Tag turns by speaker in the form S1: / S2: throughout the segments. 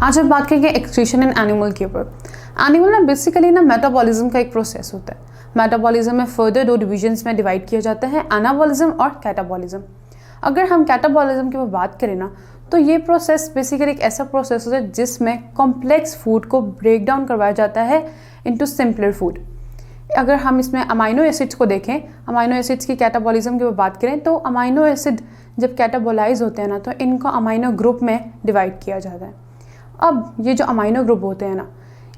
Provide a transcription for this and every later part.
S1: आज हम बात करेंगे एक्सक्रीशन इन एनिमल के ऊपर। एनिमल में बेसिकली ना मेटाबॉलिज्म का एक प्रोसेस होता है। मेटाबॉलिज्म में फर्दर दो डिविजन्स में डिवाइड किया जाता है, एनाबॉलिज्म और कैटाबॉलिज्म। अगर हम कैटाबॉलिज्म के ऊपर बात करें ना, तो ये प्रोसेस बेसिकली एक ऐसा प्रोसेस होता है जिसमें कॉम्प्लेक्स फूड को ब्रेक डाउन करवाया जाता है इनटू सिंपलर फूड। अगर हम इसमें अमाइनो एसिड्स को देखें, अमाइनो एसिड्स की कैटाबॉलिज्म के ऊपर बात करें, तो अमाइनो एसिड जब कैटाबोलाइज होते हैं ना, तो इनको अमाइनो ग्रुप में डिवाइड किया जाता है। अब ये जो अमाइनो ग्रुप होते हैं ना,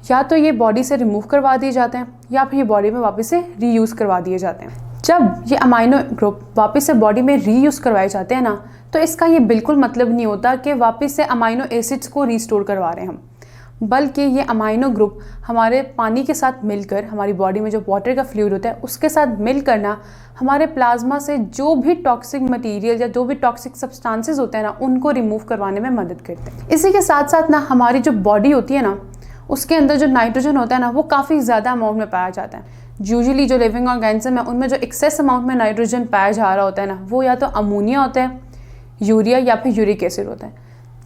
S1: या तो ये बॉडी से रिमूव करवा दिए जाते हैं या फिर ये बॉडी में वापस से रीयूज़ करवा दिए जाते हैं। जब ये अमाइनो ग्रुप वापस से बॉडी में रीयूज़ करवाए जाते हैं ना, तो इसका ये बिल्कुल मतलब नहीं होता कि वापस से अमाइनो एसिड्स को रीस्टोर करवा रहे हैं हम, बल्कि ये अमाइनो ग्रुप हमारे पानी के साथ मिलकर, हमारी बॉडी में जो वाटर का फ्लूइड होता है उसके साथ मिलकर ना, हमारे प्लाज्मा से जो भी टॉक्सिक मटेरियल या जो भी टॉक्सिक सब्सटेंसेस होते हैं ना, उनको रिमूव करवाने में मदद करते हैं। इसी के साथ साथ ना हमारी जो बॉडी होती है ना, उसके अंदर जो नाइट्रोजन होता है ना, वो काफ़ी ज़्यादा अमाउंट में पाया जाता है। यूजुअली जो लिविंग ऑर्गेनिज्म है उनमें जो एक्सेस अमाउंट में नाइट्रोजन पाया जा रहा होता है ना, वो या तो अमोनिया होता है, यूरिया या फिर यूरिक एसिड होता है।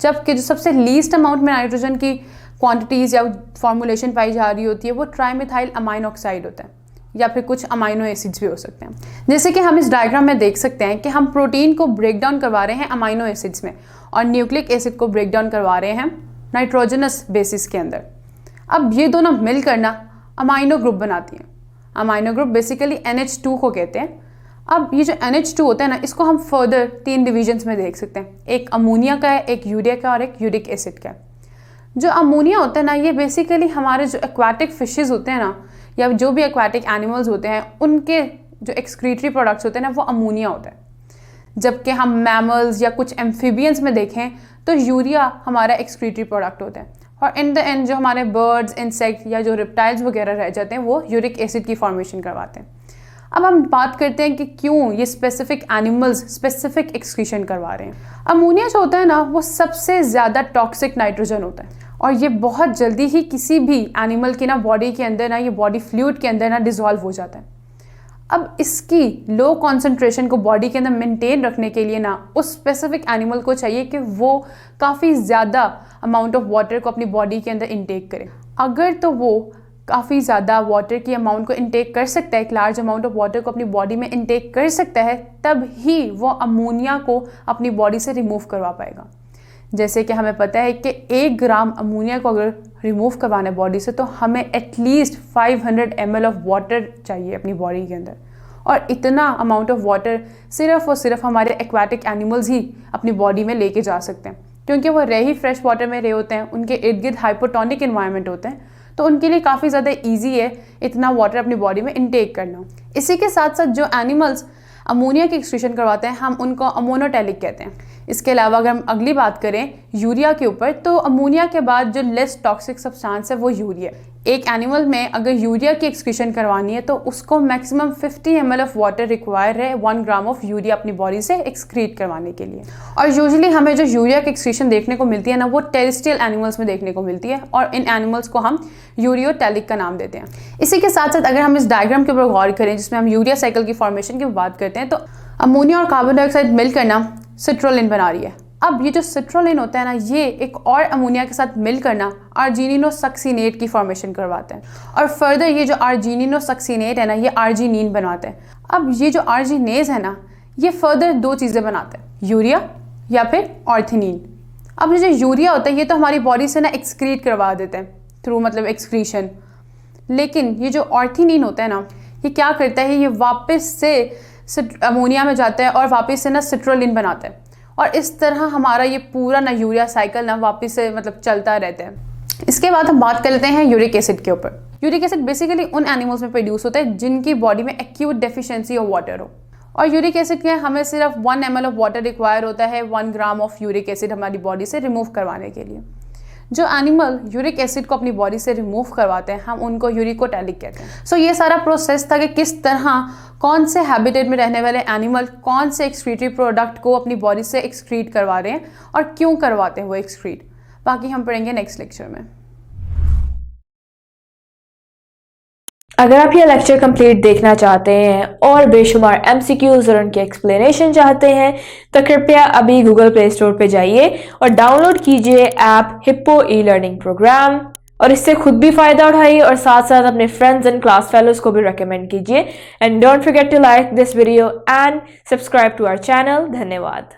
S1: जबकि जो सबसे लीस्ट अमाउंट में नाइट्रोजन की क्वांटिटीज़ या फॉर्मुलेशन पाई जा रही होती है, वो ट्राइमिथाइल अमाइन ऑक्साइड होता है या फिर कुछ अमाइनो एसिड्स भी हो सकते हैं। जैसे कि हम इस डायग्राम में देख सकते हैं कि हम प्रोटीन को ब्रेक डाउन करवा रहे हैं अमाइनो एसिड्स में और न्यूक्लिक एसिड को ब्रेक डाउन करवा रहे हैं नाइट्रोजनस बेसिस के अंदर। अब ये दोनों मिलकर ना अमाइनो ग्रुप बनाती हैं। अमाइनो ग्रुप बेसिकली NH2 को कहते हैं। अब ये जो NH2 होता है ना, इसको हम फर्दर 3 डिविजन्स में देख सकते हैं। एक अमोनिया का है, एक यूरिया का और एक यूरिक एसिड का है। जो अमोनिया होता है ना, ये बेसिकली हमारे जो एक्वाटिक फिशेस होते हैं ना, या जो भी एक्वाटिक एनिमल्स होते हैं, उनके जो एक्सक्रीटरी प्रोडक्ट्स होते हैं ना, वो अमोनिया होता है। जबकि हम मैमल्स या कुछ एम्फीबियंस में देखें तो यूरिया हमारा एक्सक्रीटरी प्रोडक्ट होता है। और इन द एंड जो हमारे बर्ड्स, इंसेक्ट या जो रिप्टाइल्स वगैरह रह जाते हैं, वो यूरिक एसिड की फॉर्मेशन करवाते हैं। अब हम बात करते हैं कि क्यों ये स्पेसिफिक एनिमल्स स्पेसिफिक एक्सक्रीशन करवा रहे हैं। अमोनिया जो होता है ना, वो सबसे ज़्यादा टॉक्सिक नाइट्रोजन होता है और ये बहुत जल्दी ही किसी भी एनिमल की ना बॉडी के अंदर ना, ये बॉडी फ्लूइड के अंदर ना डिसॉल्व हो जाता है। अब इसकी लो कॉन्सेंट्रेशन को बॉडी के अंदर मेंटेन रखने के लिए ना, उस स्पेसिफिक एनिमल को चाहिए कि वो काफ़ी ज़्यादा अमाउंट ऑफ वाटर को अपनी बॉडी के अंदर इनटेक करे। अगर तो वो काफ़ी ज़्यादा वाटर की अमाउंट को इनटेक कर सकता है, एक लार्ज अमाउंट ऑफ वाटर को अपनी बॉडी में इनटेक कर सकता है, तब ही वो अमोनिया को अपनी बॉडी से रिमूव करवा पाएगा। जैसे कि हमें पता है कि 1 ग्राम अमोनिया को अगर रिमूव करवाना है बॉडी से, तो हमें एटलीस्ट 500 ml ऑफ वाटर चाहिए अपनी बॉडी के अंदर। और इतना अमाउंट ऑफ वाटर सिर्फ और सिर्फ हमारे एक्वाटिक एनिमल्स ही अपनी बॉडी में लेके जा सकते हैं, क्योंकि वो रह ही फ्रेश वाटर में रहे होते हैं, उनके इर्द गिर्द हाइपोटोनिक इन्वायरमेंट होते हैं, तो उनके लिए काफ़ी ज़्यादा ईजी है इतना वाटर अपनी बॉडी में इनटेक करना। इसी के साथ साथ जो एनिमल्स अमोनिया की एक्सक्रीशन करवाते हैं, हम उनको अमोनोटेलिक कहते हैं। इसके अलावा अगर हम अगली बात करें यूरिया के ऊपर, तो अमोनिया के बाद जो लेस टॉक्सिक सब्सटेंस है वो यूरिया। एक एनिमल में अगर यूरिया की एक्सक्रीशन करवानी है, तो उसको maximum 50 ml of water require है 1 ग्राम ऑफ यूरिया अपनी बॉडी से एक्सक्रीट करवाने के लिए। और यूजुअली हमें जो यूरिया की एक्सक्रीशन देखने को मिलती है ना, वो टेरेस्ट्रियल एनिमल्स में देखने को मिलती है और इन एनिमल्स को हम यूरियोटेलिक का नाम देते हैं। इसी के साथ साथ अगर हम इस डायग्राम के ऊपर गौर करें, जिसमें हम यूरिया साइकिल की फॉर्मेशन की बात करते हैं, तो अमोनिया और कार्बन डाइऑक्साइड मिलकर ना सिट्रोलिन बना रही है। अब ये जो सिट्रोलिन होता है ना, ये एक और अमोनिया के साथ मिलकर ना आर्जिनिनोसक्सिनेट की फॉर्मेशन करवाते हैं और फर्दर ये जो आर्जिनिनोसक्सिनेट है ना, ये आर्जिनिन बनाते हैं। अब ये जो आर्जिनेज है ना, ये फर्दर 2 चीज़ें बनाते हैं, यूरिया या फिर ऑर्थिनीन। अब ये जो यूरिया होता है, ये तो हमारी बॉडी से ना एक्सक्रीट करवा देते हैं थ्रू मतलब एक्सक्रीशन, लेकिन ये जो ऑर्थिनीन होता है ना, ये क्या करता है, ये वापस से अमोनिया में जाता है और वापस से ना सिट्रोलिन बनाता है। और इस तरह हमारा ये पूरा ना यूरिया साइकिल ना वापस से मतलब चलता रहता है। इसके बाद हम बात कर लेते हैं यूरिक एसिड के ऊपर। यूरिक एसिड बेसिकली उन एनिमल्स में प्रोड्यूस होता है जिनकी बॉडी में एक्यूट डेफिशिएंसी ऑफ वाटर हो। और यूरिक एसिड के हमें सिर्फ 1 ml ऑफ वाटर रिक्वायर होता है 1 ग्राम ऑफ यूरिक एसिड हमारी बॉडी से रिमूव करवाने के लिए। जो एनिमल यूरिक एसिड को अपनी बॉडी से रिमूव करवाते हैं, हम उनको यूरिकोटेलिक कहते हैं। सो ये सारा प्रोसेस था कि किस तरह कौन से हैबिटेट में रहने वाले एनिमल कौन से एक्सक्रीटरी प्रोडक्ट को अपनी बॉडी से एक्सक्रीट करवा रहे हैं और क्यों करवाते हैं वो एक्सक्रीट। बाकी हम पढ़ेंगे नेक्स्ट लेक्चर में।
S2: अगर आप ये लेक्चर कंप्लीट देखना चाहते हैं और बेशुमार MCQs और उनके एक्सप्लेनेशन चाहते हैं तो कृपया अभी गूगल प्ले स्टोर पे जाइए और डाउनलोड कीजिए ऐप हिप्पो ई-लर्निंग प्रोग्राम और इससे खुद भी फायदा उठाइए और साथ साथ अपने फ्रेंड्स एंड क्लास फेलोज को भी रेकमेंड कीजिए। And don't forget to like this video and subscribe to our channel. धन्यवाद।